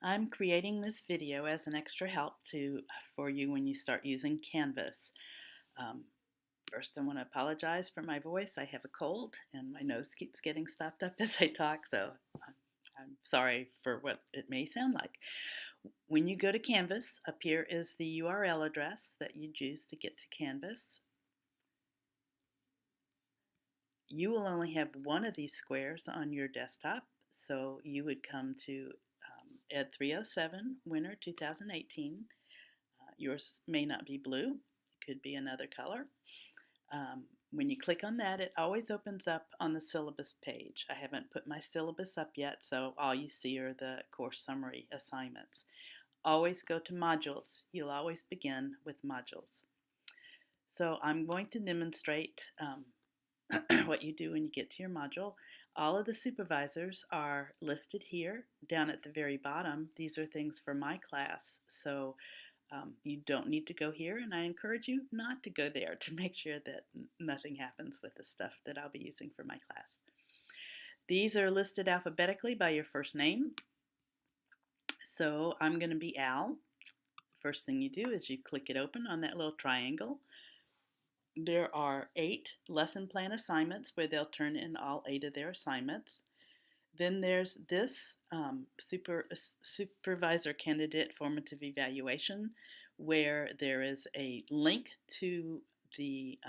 I'm creating this video as an extra help for you when you start using Canvas. Um, First, I want to apologize for my voice. I have a cold and my nose keeps getting stopped up as I talk, so I'm sorry for what it may sound like. When you go to Canvas, up here is the URL address that you use to get to Canvas. You will only have one of these squares on your desktop, so you would come to Ed 307, Winter 2018. Yours may not be blue, it could be another color. When you click on that, it always opens up on the syllabus page. I haven't put my syllabus up yet, so all you see are the course summary assignments. Always go to modules. You'll always begin with modules. So I'm going to demonstrate what you do when you get to your module. All of the supervisors are listed here down at the very bottom. These are things for my class, so you don't need to go here, and I encourage you not to go there to make sure that nothing happens with the stuff that I'll be using for my class. These are listed alphabetically by your first name. So I'm going to be Al. First thing you do is you click it open on that little triangle. There are 8 lesson plan assignments where they'll turn in all 8 of their assignments. Then there's this supervisor candidate formative evaluation, where there is a link to the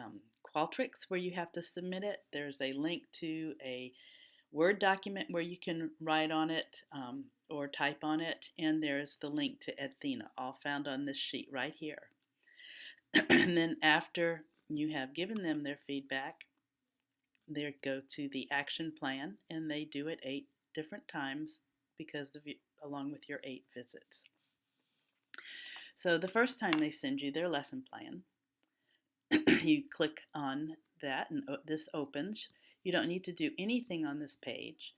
Qualtrics where you have to submit it. There's a link to a Word document where you can write on it or type on it, and there's the link to Edthena, all found on this sheet right here. And then after you have given them their feedback, they go to the action plan, and they do it 8 different times along with your 8 visits. So the first time they send you their lesson plan, you click on that and this opens. You don't need to do anything on this page.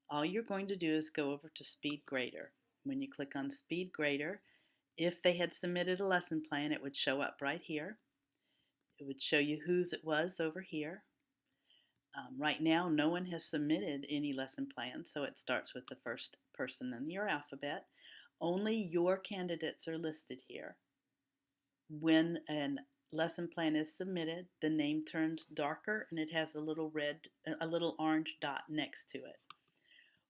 All you're going to do is go over to Speed Grader. When you click on Speed Grader, if they had submitted a lesson plan, it would show up right here. It would show you whose it was over here. Right now, no one has submitted any lesson plan, so it starts with the first person in your alphabet. Only your candidates are listed here. When a lesson plan is submitted, the name turns darker and it has a little orange dot next to it.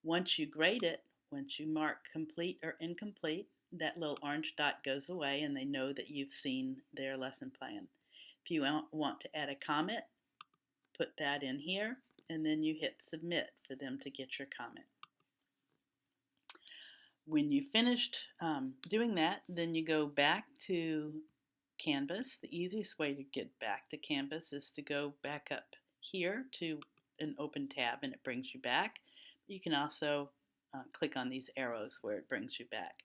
Once you grade it, once you mark complete or incomplete, that little orange dot goes away and they know that you've seen their lesson plan. If you want to add a comment, put that in here, and then you hit submit for them to get your comment. When you finished doing that, then you go back to Canvas. The easiest way to get back to Canvas is to go back up here to an open tab and it brings you back. You can also click on these arrows where it brings you back.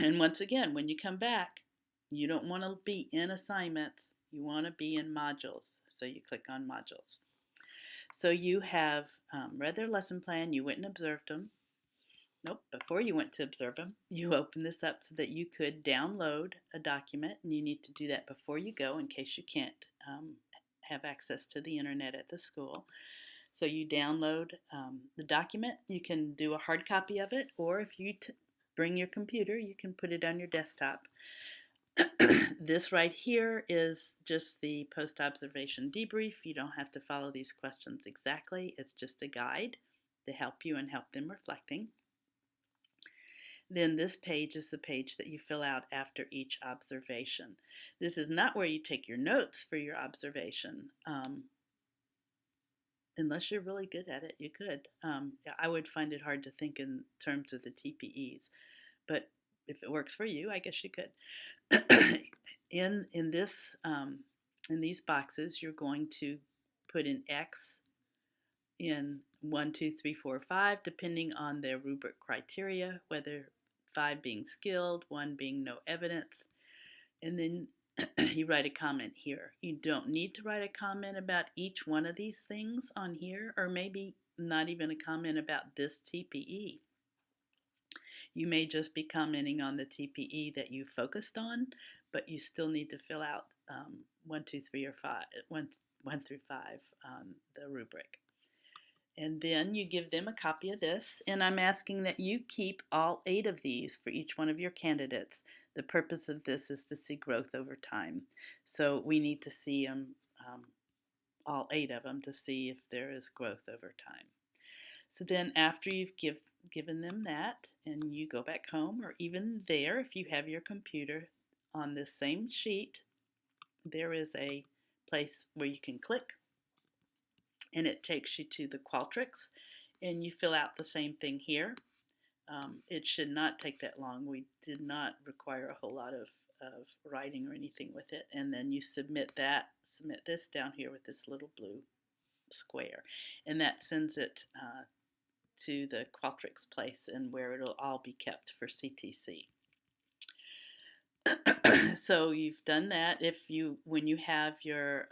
And once again, when you come back, you don't want to be in assignments, you want to be in modules. So you click on modules. So you have read their lesson plan, you went and observed them. Nope, before you went to observe them, you open this up so that you could download a document, and you need to do that before you go in case you can't have access to the internet at the school. So you download the document. You can do a hard copy of it, or if you bring your computer, you can put it on your desktop. This right here is just the post-observation debrief. You don't have to follow these questions exactly. It's just a guide to help you and help them reflecting. Then this page is the page that you fill out after each observation. This is not where you take your notes for your observation. Unless you're really good at it, you could. I would find it hard to think in terms of the TPEs, but if it works for you, I guess you could. In these boxes, you're going to put an X in 1, 2, 3, 4, 5, depending on their rubric criteria, whether 5 being skilled, 1 being no evidence, and then you write a comment here. You don't need to write a comment about each one of these things on here, or maybe not even a comment about this TPE. You may just be commenting on the TPE that you focused on, but you still need to fill out 1, 2, 3, or 5, 1 through 5 on the rubric. And then you give them a copy of this, and I'm asking that you keep all 8 of these for each one of your candidates. The purpose of this is to see growth over time. So we need to see them, all 8 of them, to see if there is growth over time. So then after you've given them that, and you go back home, or even there, if you have your computer, on this same sheet, there is a place where you can click, and it takes you to the Qualtrics, and you fill out the same thing here. It should not take that long. We did not require a whole lot of writing or anything with it. And then you submit this down here with this little blue square. And that sends it to the Qualtrics place, and where it'll all be kept for CTC. So you've done that. When you have your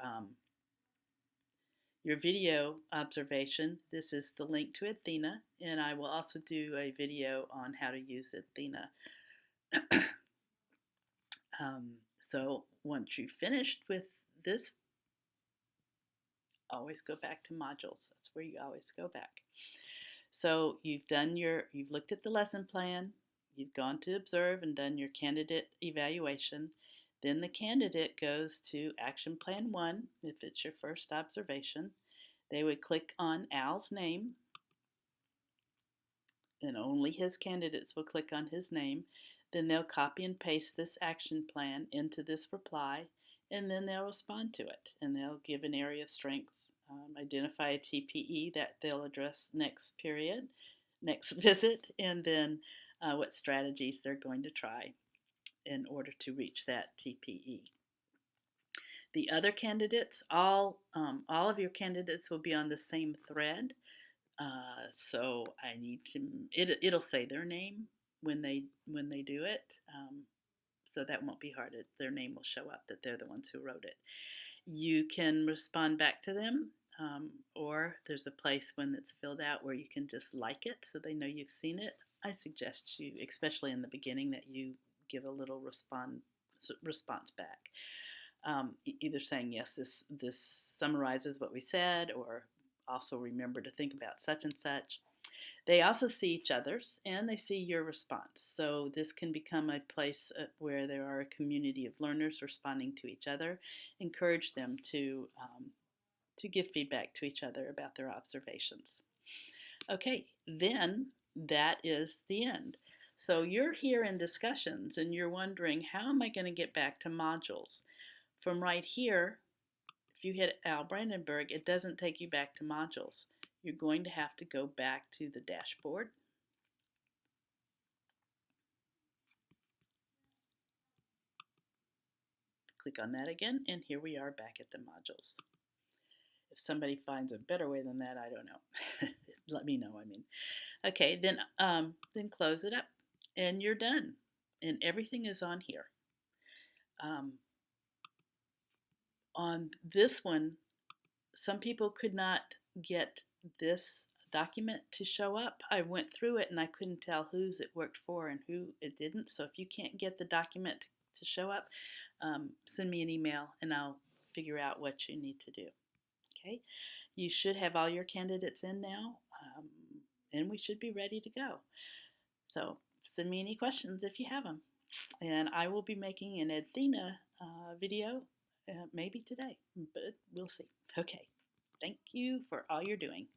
video observation, this is the link to Athena, and I will also do a video on how to use Athena. So once you've finished with this, always go back to modules. That's where you always go back. So you've looked at the lesson plan, you've gone to observe and done your candidate evaluation. Then the candidate goes to action plan 1 if it's your first observation. They would click on Al's name, and only his candidates will click on his name. Then they'll copy and paste this action plan into this reply, and then they'll respond to it, and they'll give an area of strength, identify a TPE that they'll address next visit, and then what strategies they're going to try in order to reach that TPE. The other candidates, all of your candidates will be on the same thread. So I need to, it'll say their name when they do it. So that won't be hard. Their name will show up, that they're the ones who wrote it. You can respond back to them, or there's a place when it's filled out where you can just like it so they know you've seen it. I suggest you, especially in the beginning, that you give a little response back. Either saying, yes, this summarizes what we said, or also remember to think about such and such. They also see each other's, and they see your response. So this can become a place where there are a community of learners responding to each other. Encourage them to give feedback to each other about their observations. Okay, then that is the end. So you're here in discussions, and you're wondering, how am I going to get back to modules? From right here, if you hit Al Brandenburg, it doesn't take you back to modules. You're going to have to go back to the dashboard. Click on that again, and here we are back at the modules. If somebody finds a better way than that, I don't know. Let me know, I mean. Okay, then close it up, and you're done. And everything is on here. On this one, some people could not get this document to show up. I went through it and I couldn't tell whose it worked for and who it didn't. So if you can't get the document to show up, send me an email and I'll figure out what you need to do. Okay, you should have all your candidates in now, and we should be ready to go. So send me any questions if you have them, and I will be making an Athena video maybe today, but we'll see. Okay, thank you for all you're doing.